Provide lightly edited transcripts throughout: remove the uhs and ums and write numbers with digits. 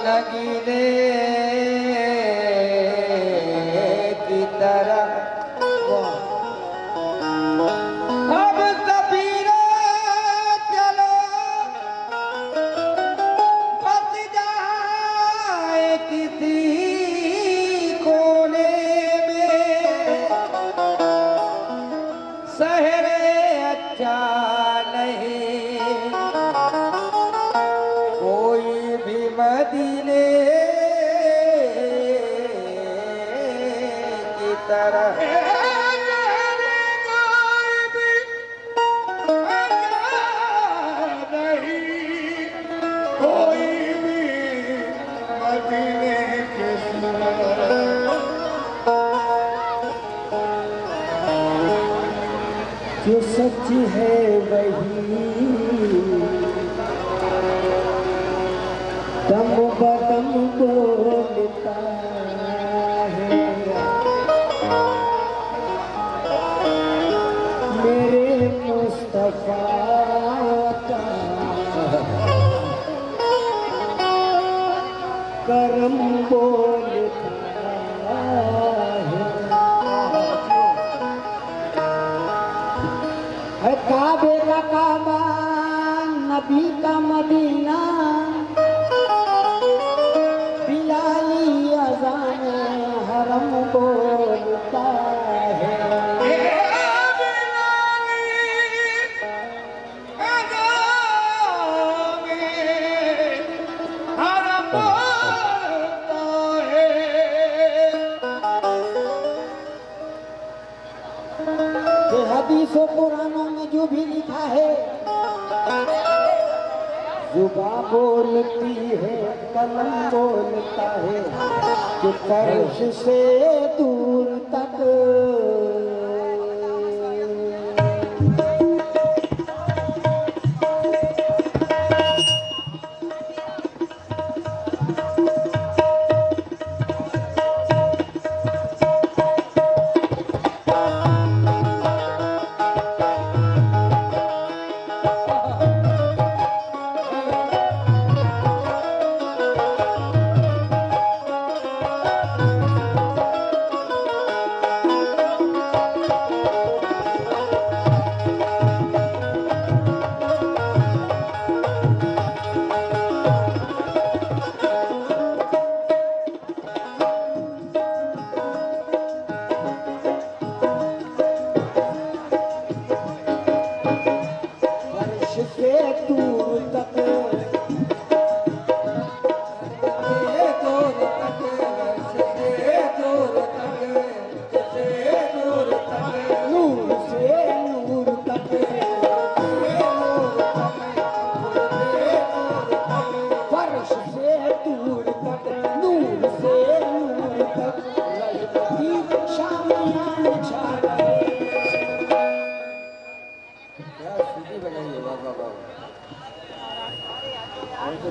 नगीने की तरह अब सबीरे चलो बच जाए किसी कोने में शहरे अच्छा नहीं कोई भी मदीने की तरह जो सच है वही दम बदम बोलता है मेरे मुस्तफा का करम बोलता है काबे का काबा नबी का मदीना बिलाली अज़ान हरम बोलता है हदीसों कुरानों में जो भी लिखा है जुबान बोलती है कलम बोलता है कि फर्श से दूर तक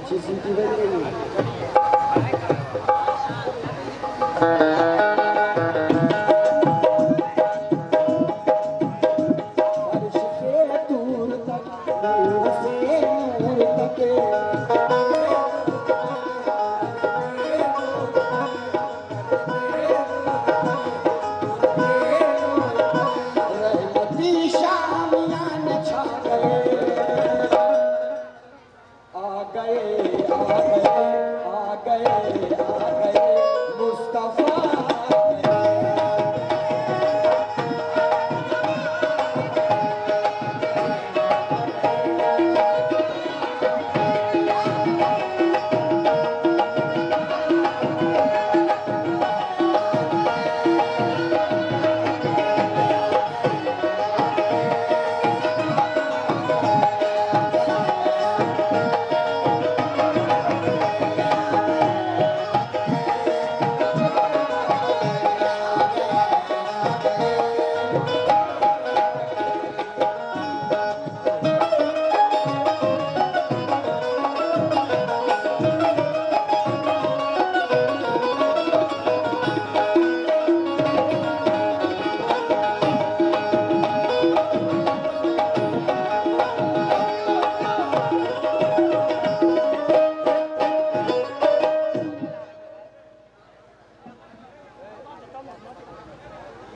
अच्छी सीटी बज रही है आ गए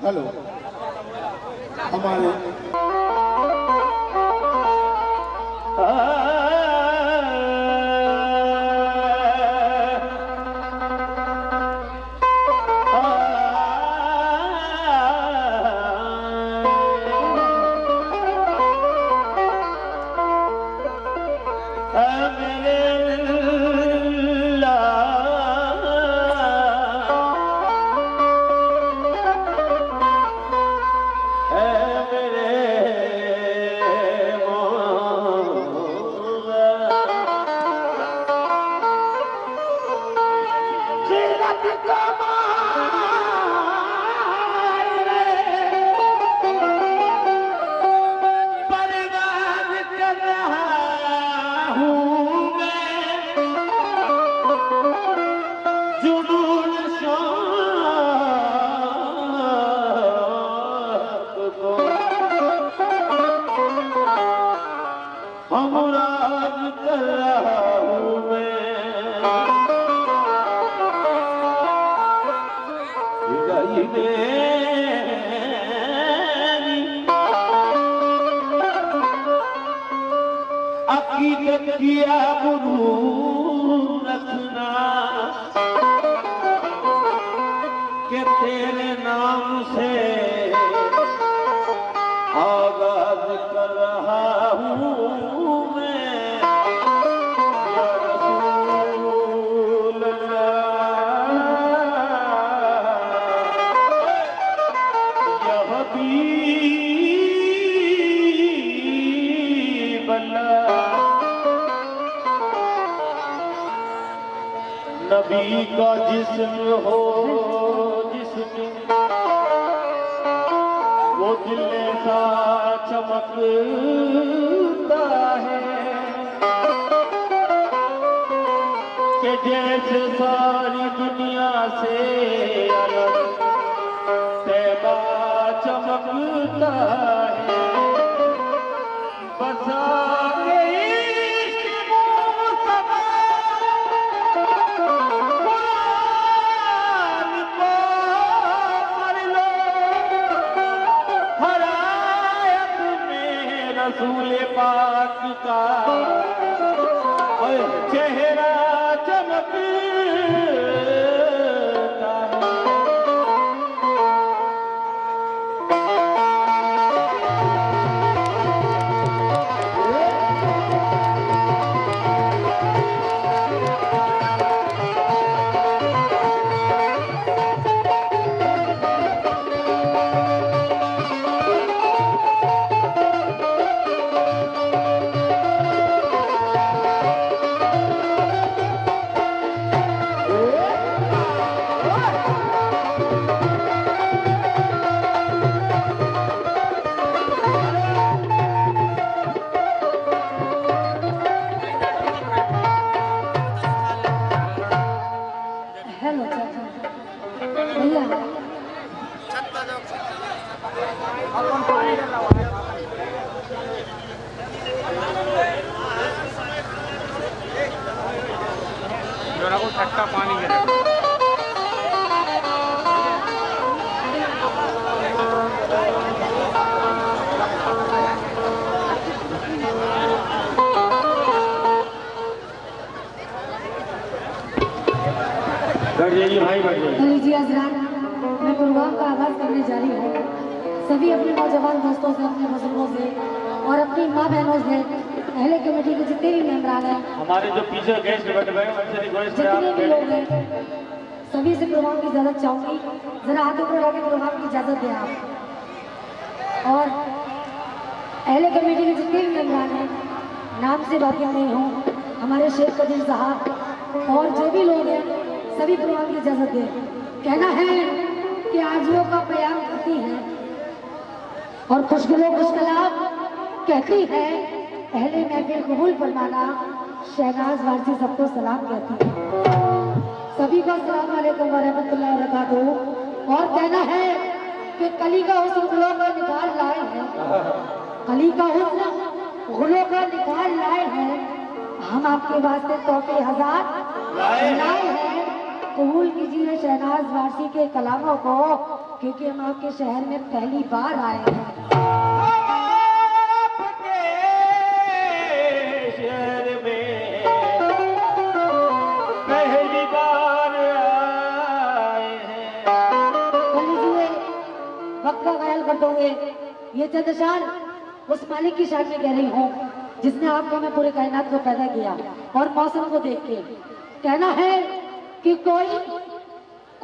हेलो हमारे अकीदत किया बुरू रखना कि तेरे नाम से आगाज कर रहा हूँ मैं या रसूल अल्लाह या हबीब अल्लाह। नबी का जिस्म हो जिसमें वो दिल सा चमकता है कि जैसे सारी दुनिया से अलग तैबा चमकता है। बसा रसूल पाक का चेहरा चमकता ठट्टा पानी गिरे। लीजिए हज़रात, मैं प्रोग्राम का आगाज करने जा रही हूँ। सभी अपने नौजवान दोस्तों से, अपने बुजुर्गों से और अपनी माँ बहनों से, पहले कमेटी के जितने भी मेंबरान हैं, हमारे जो पीछे गेस्ट बैठे हुए हैं, जितने भी लोग हैं, सभी से प्रोग्राम की इजाज़त चाहूँगी। जरा हाथ ऊपर लगा के प्रोग्राम की इजाज़त दें आप। और पहले कमेटी के जितने भी मेंबरान हैं, नाम से वाकिफ नहीं हूँ, हमारे शेख कदीर साहब और जो भी लोग हैं, सभी प्रोग्राम की इजाज़त दें। कहना है कि आरज़ुओं का प्यार करती है और खुशगलो खुशकलाम कहती है। पहले महफिल कबूल फरमाना, शहनाज वारसी सबको सलाम कहती है। सभी को अस्सलाम वालेकुम व रहमतुल्लाहि व बरकातुहू। और कहना है कि कली का हुस्न गुलों का निकाल लाए है, कली का हुस्न गुलों का निकाल लाए हैं। हम आपके वास्ते तोहफे हजार लाए हैं। कबूल कीजिए शहनाज वारसी के कलामों को क्योंकि हम आपके शहर में पहली बार आए हैं। आपके शहर में पहली बार आए हैं। कर लीजिए, वक्त का ख्याल करते हुए ये चंद शान उस मालिक की शान में कह रही हूँ जिसने आपको मैं पूरे कायनात को पैदा किया और मौसम को देख के कहना है कि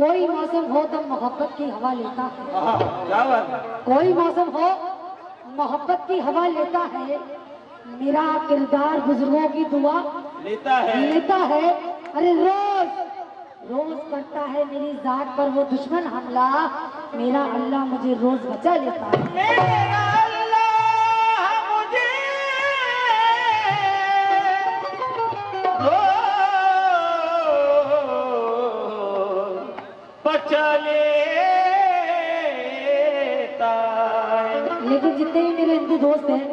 कोई मौसम हो तो मोहब्बत की हवा लेता है। क्या बात है? कोई मौसम हो मोहब्बत की हवा लेता है। मेरा किरदार बुजुर्गों की दुआ लेता है। अरे रोज करता है मेरी जात पर वो दुश्मन हमला। मेरा अल्लाह मुझे रोज बचा लेता है। मेरा अल्लाह मुझे बचा लेता है। लेकिन जितने भी मेरे हिंदू दोस्त हैं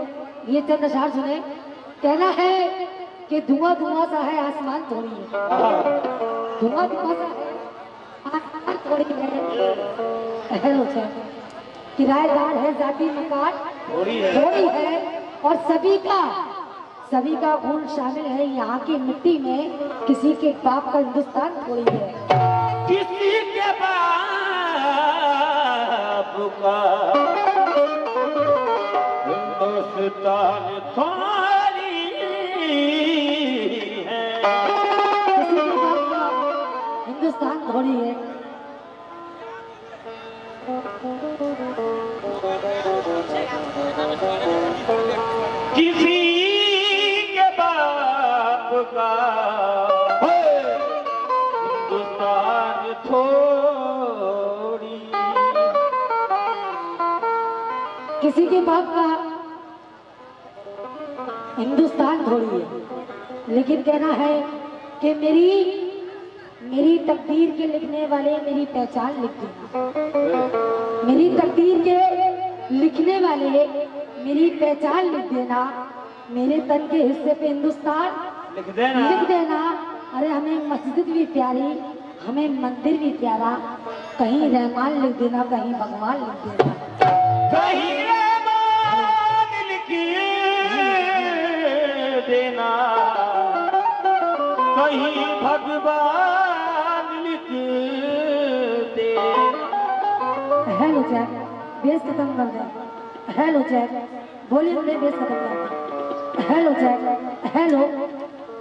ये चंद अशार सुने। कहना है कि धुआं सा है आसमान थोड़ी है। धुआं सा है आसमान थोड़ी है। हेलो सर, किराएदार है जाती मकान थोड़ी थोड़ी है और सभी का खून शामिल है यहाँ की मिट्टी में। किसी के बाप का हिंदुस्तान थोड़ी है। किसी के बाप का हिंदुस्तान थोड़ी है। किसी के बाप का हिंदुस्तान थोड़ी है। किसी के बाप का हिंदुस्तान थोड़ी। किसी के बाप का हिंदुस्तान थोड़ी है। लेकिन कहना है कि मेरी तकदीर के लिखने वाले मेरी पहचान लिख देना। मेरी तकदीर के लिखने वाले मेरी पहचान लिख देना। मेरे तन के हिस्से पे हिंदुस्तान लिख देना। अरे हमें मस्जिद भी प्यारी, हमें मंदिर भी प्यारा। कहीं रहमान लिख देना, कहीं भगवान लिख देना। कहीं रहमान लिख देना, कहीं भगवान लिख देना। हेलो चैक, बेस खत्म कर दे। हेलो चैक, वॉल्यूम में बेस खत्म कर दे। Hello cheque, hello.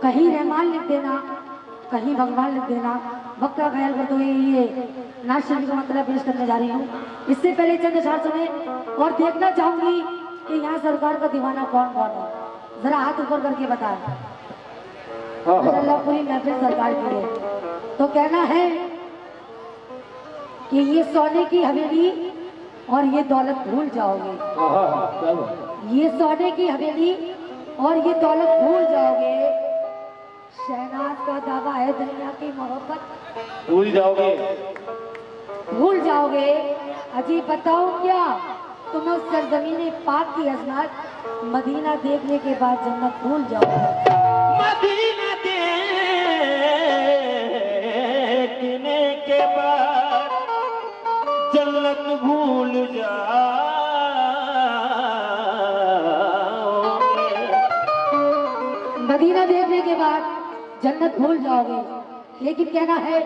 कहीं रहमान लिख देना, कहीं भगवान लिख देना। वक्त का ख्याल करते हुए ये नाच शरीफ का मतलब पेश करने जा रही हूँ। इससे पहले चंद अशार सुने और देखना चाहूंगी कि यहाँ सरकार का दीवाना कौन कौन है। जरा हाथ ऊपर करके बताएं। पूरी महफिल सरकार की है। तो कहना है कि ये सोने की हवेली और ये दौलत भूल जाओगे। ये सोने की हवेली और ये दौलत भूल जाओगे। शहनाज का दावा है दुनिया की मोहब्बत भूल जाओगे। अजी बताओ क्या तुम्हें उस सरजमीन पाक की अजमत मदीना देखने के बाद जन्नत भूल जाओगे। मदीना देखने के बाद जन्नत भूल जाओगे। मदीना देखने के बाद जन्नत भूल जाओगे। लेकिन कहना है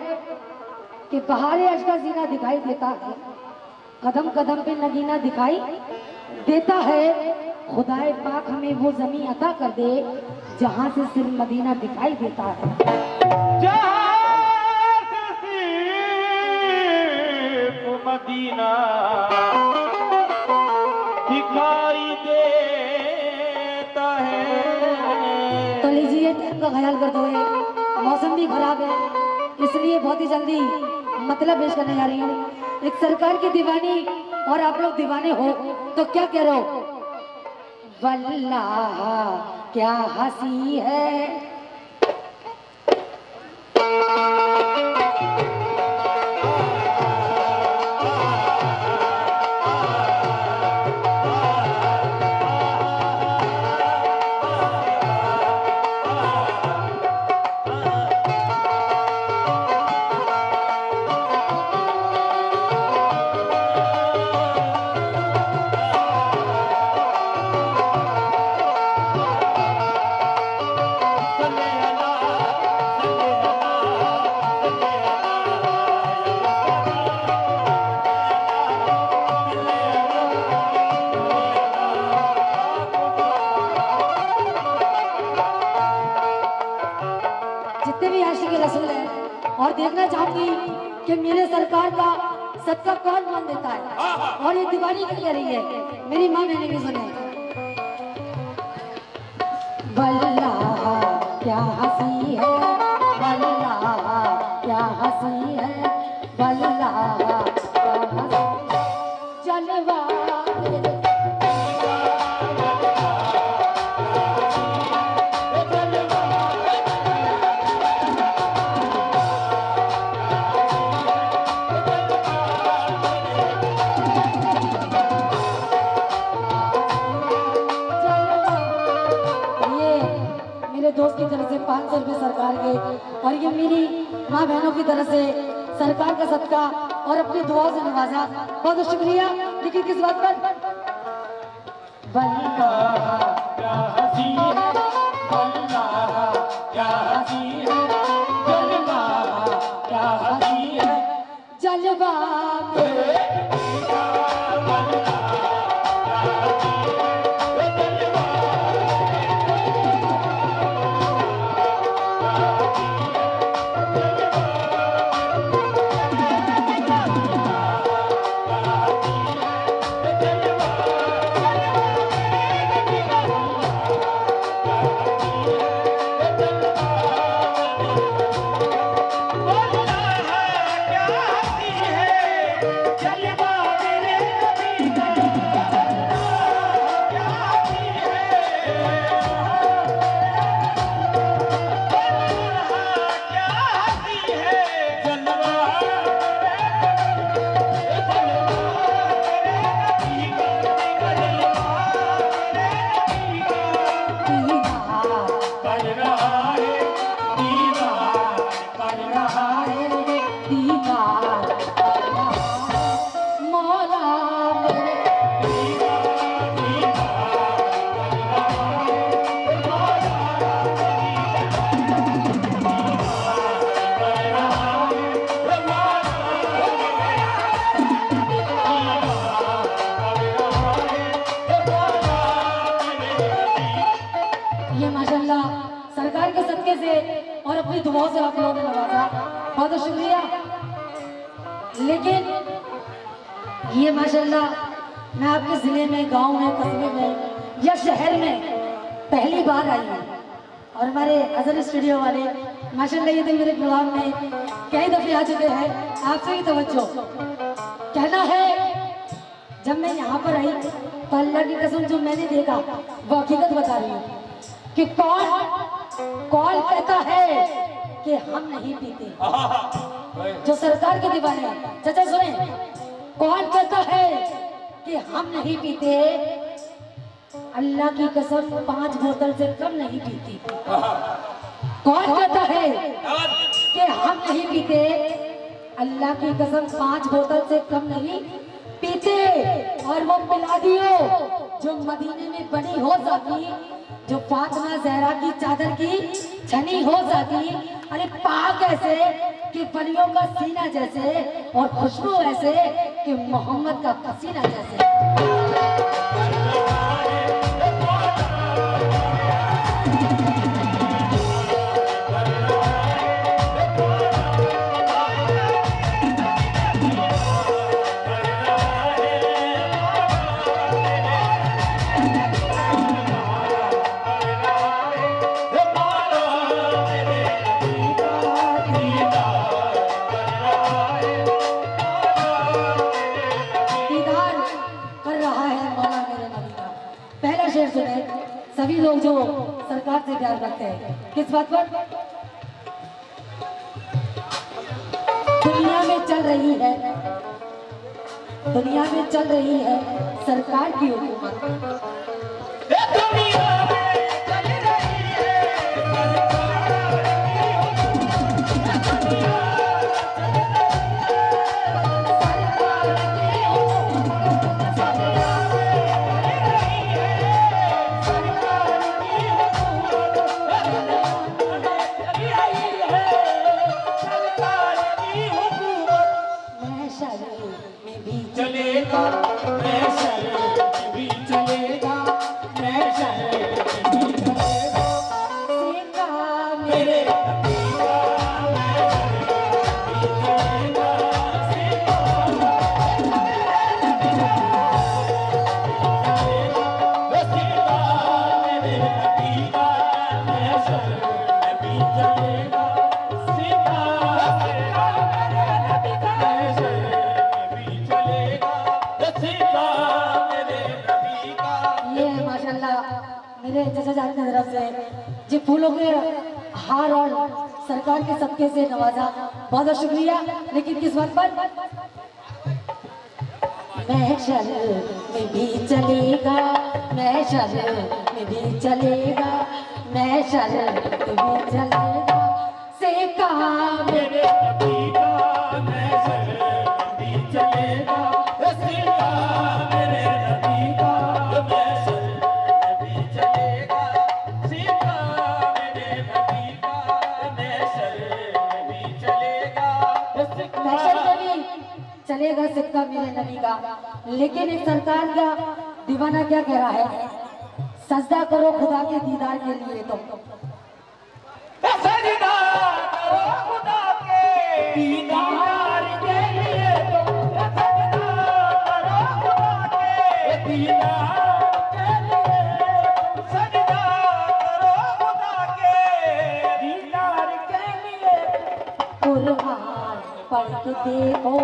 कि बहारे अश्क का जीना दिखाई देता है, कदम कदम पे नगीना दिखाई देता है। खुदाए पाक हमें वो जमीन अता कर दे जहां से सिर्फ मदीना दिखाई देता है। जहाँ से सिर्फ मदीना दिखाई देता है। तो लीजिए, टाइम का ख्याल करते हुए, मौसम भी खराब है इसलिए बहुत ही जल्दी मतलब पेश करने जा रही हूँ। एक सरकार की दीवानी और आप लोग दीवाने हो तो क्या कह रहे हो? वल्लाह क्या हंसी है। देखना चाहूंगी कि मेरे सरकार का सदका कौन कौन देता है। और ये दिवाली क्यों कह रही है, मेरी माँ मैंने भी सुने। वल्ला क्या हंसी है, वल्ला क्या हंसी है, वल्ला क्या हंसी जलवा दोस्त की तरफ से 500 रुपये सरकार के, और ये मेरी माँ बहनों की तरफ से सरकार का सदका और अपनी दुआओं से नवाजा। बहुत शुक्रिया। लेकिन किस बात पर? वल्ला क्या हंसी है, वल्ला क्या हंसी है, वल्ला क्या हंसी है जलवा सरकार के सदके से और अपनी दुआओं से आप लोगों ने नवाजा। बहुत बहुत शुक्रिया। लेकिन ये माशाल्लाह मैं आपके जिले में, गांव में, कस्बे में या शहर में पहली बार आई हूँ। और हमारे अजहर स्टूडियो वाले माशाल्लाह ये तो मेरे प्रोग्राम में कई दफे आ चुके हैं। आपसे ही तवज्जो कहना है, जब मैं यहाँ पर आई तो अल्लाह की कसम जो मैंने देखा वो हकीकत बता रही हूँ कि कौन कहता है कि हम नहीं पीते। जो सरकार के दीवाने हैं, चाचा सुने, कौन कहता है कि हम नहीं पीते? अल्लाह की कसम 5 बोतल से कम नहीं पीती। कौन कहता है कि हम नहीं पीते? अल्लाह की कसम 5 बोतल से कम नहीं पीते। और वो पिला दियो जो मदीने में बनी हो जाती, जो फातिमा ज़हरा की चादर की छनी हो जाती। अरे पाक ऐसे कि परियों का सीना जैसे, और खुशबू ऐसे कि मोहम्मद का पसीना जैसे। सभी लोग जो सरकार से प्यार करते हैं, किस बात पर? दुनिया में चल रही है, दुनिया में चल रही है सरकार की हुकूमत। चलेगा मैं शहर भी चलेगा, मैं शहर मेरे चचा जान की तरफ से जी फूलों के हार और सरकार के सबके से नवाजा, बहुत बहुत शुक्रिया। लेकिन किस बात पर महशर में भी चलेगा, महशर में भी चलेगा, महशर में भी चलेगा, से कहा मेरे नबी का महशर में भी चलेगा, से कहा मेरे नबी का महशर में भी चलेगा, से कहा मेरे नबी का महशर में भी चलेगा, महशर में भी चलेगा सिक्का मेरे नबी का। लेकिन एक सरकार का दीवाना क्या कह रहा है, सजदा करो खुदा के दीदार के लिए, तो सजदा करो खुदा के दीदार के लिए, तो सजदा करो खुदा के दीदार के लिए, सजदा करो खुदा के दीदार के लिए। कुरान पढ़ के देखो,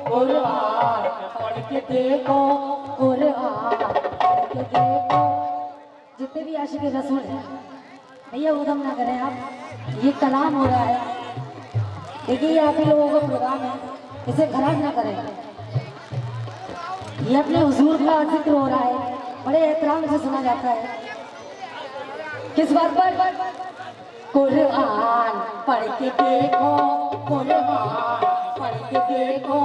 कुरान पढ़ के देखो, कुरान पढ़ के देखो। जितने भी आशिक रसूल हैं भैया उधम ना करें आप, ये कलाम हो रहा है, देखिए ये आप ही लोगों का प्रोग्राम है, इसे खराब ना करें। ये अपने हुजूर का जिक्र हो रहा है, बड़े एहतराम से सुना जाता है। किस बात पर कुरान पढ़ के देखो, कुरान पढ़ के देखो,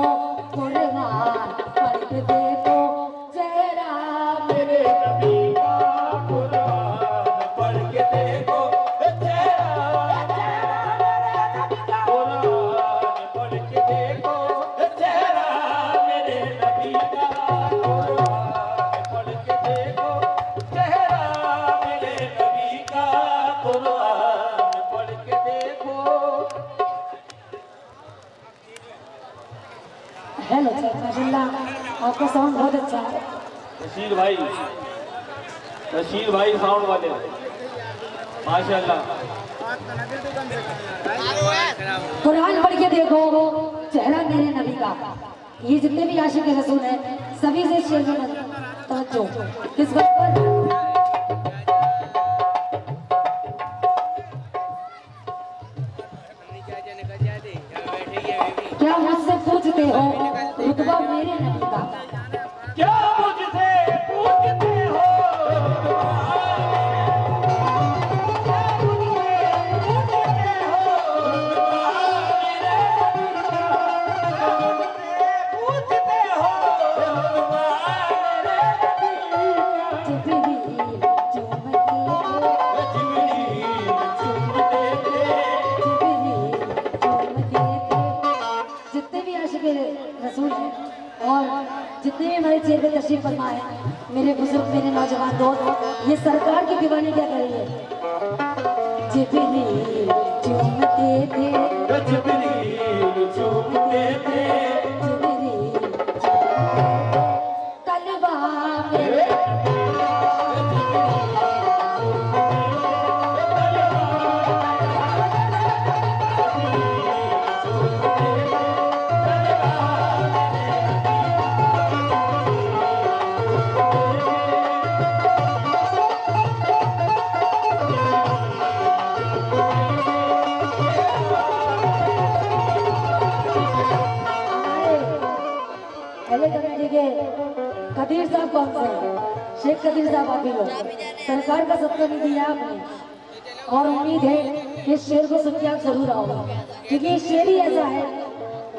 कुरान पढ़ के देखो, चेहरा मेरे नबी का कुरान पढ़ के देखो, चेहरा मेरे नबी का कुरान पढ़ के देखो, चेहरा मेरे नबी का कुरान पढ़ के देखो, चेहरा मेरे नबी का कुरान पढ़ के देखो। हेलो जी, माशाल्लाह आपका साउंड बहुत अच्छा है। रशीद भाई साउंड वाले माशाल्लाह। कुरान पढ़ के देखो चेहरा मेरे नबी का। ये जितने भी आशिक रसूल हैं सभी से शेर में तवज्जो। किस बात पर क्या मुझसे पूछते हो रुतबा मेरे नबी का, क्या मुझसे पूछते हो रसूल हैं और जितने भी हमारे चेहरे पे तशरीफ फरमा है, मेरे बुजुर्ग मेरे नौजवान दोस्त, ये सरकार की दीवानी क्या कर रही है। जिब्रील चूमते थे, जिब्रील चूमते थे, जिब्रील चूमते थे, कलवा मेरे कदीर साहब कौन से हैं? शेख कदीर साहब आप ही लोग, सरकार का सबका नहीं दिया आपने और उम्मीद है कि इस शेर को सुन के आप जरूर आओगे, क्योंकि ये शेर ही ऐसा है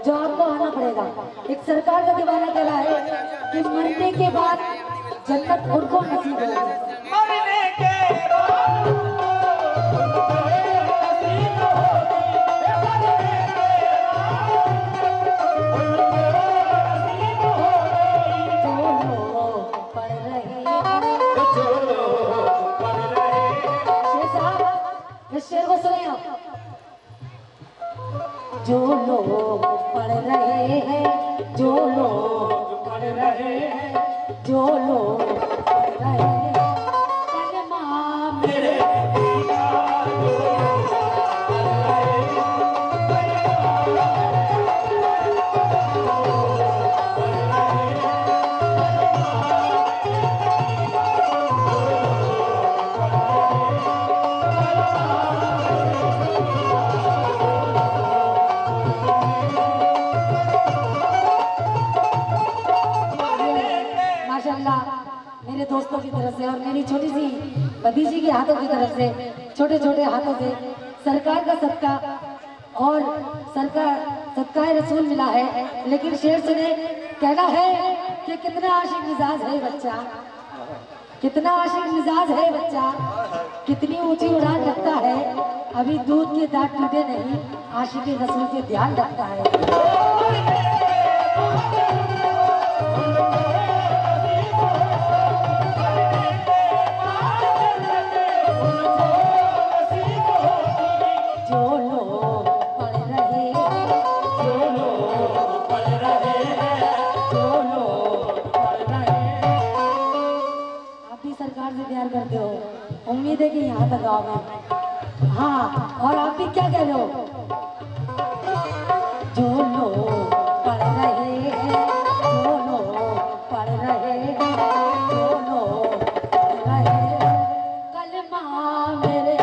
जो आपको आना पड़ेगा। एक सरकार का दीवाना कह रहा है कि मरने के बाद जन्नत उनको नसीब होगी। मरने के बाद शेर को सुनिए आप। जो लोग पढ़ रहे हैं, जो लोग पढ़ रहे हैं, जो लोग पढ़ रहे हैं, कलमा मेरे माशाल्लाह मेरे दोस्तों की तरफ से और मेरी छोटी सी भतीजी के हाथों की तरफ से, छोटे छोटे हाथों से सरकार का सदका और सरकार सदका रसूल मिला है। लेकिन शेर सुने, कहना है कि कितना आशिक मिजाज है बच्चा, कितना आशिक मिजाज है बच्चा, कितनी ऊंची उड़ान रखता है, अभी दूध के दांत टूटे नहीं, आशिक रसूल के ध्यान रखता है। सरकार से प्यार करते हो, उम्मीद है कि यहाँ तक आओगे। हाँ, और आप भी क्या कह रहे हो? जो लोग पढ़ रहे हैं, जो लोग पढ़ रहे हैं, जो लोग पढ़ रहे हैं, कलमा मेरे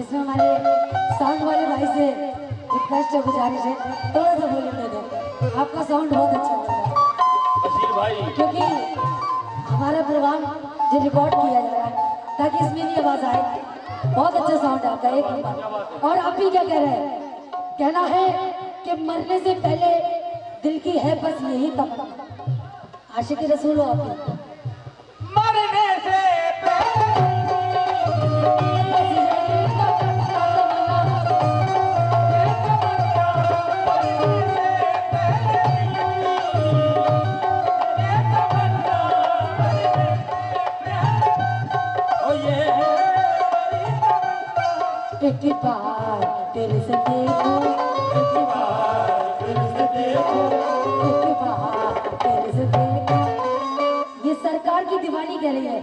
इसमें हमारे साउंड वाले भाई से रिक्वेस्ट है, गुजारिश है, थोड़ा सा वॉल्यूम दे दो, आपका साउंड बहुत अच्छा लग रहा है बशीर भाई, क्योंकि हमारा प्रोग्राम जो रिकॉर्ड किया जा रहा है ताकि इसमें भी आवाज आए। बहुत अच्छा साउंड आता है, एक नंबर। और आप भी क्या कह रहे हैं? कहना है कि मरने से पहले दिल की है बस यही तमन्ना, आशिक रसूल हो आप। मरने से एक बार तेरे से देखो, एक बार तेरे से देखो, एक बार तेरे से देखो, ये सरकार की दीवानी कह रही है।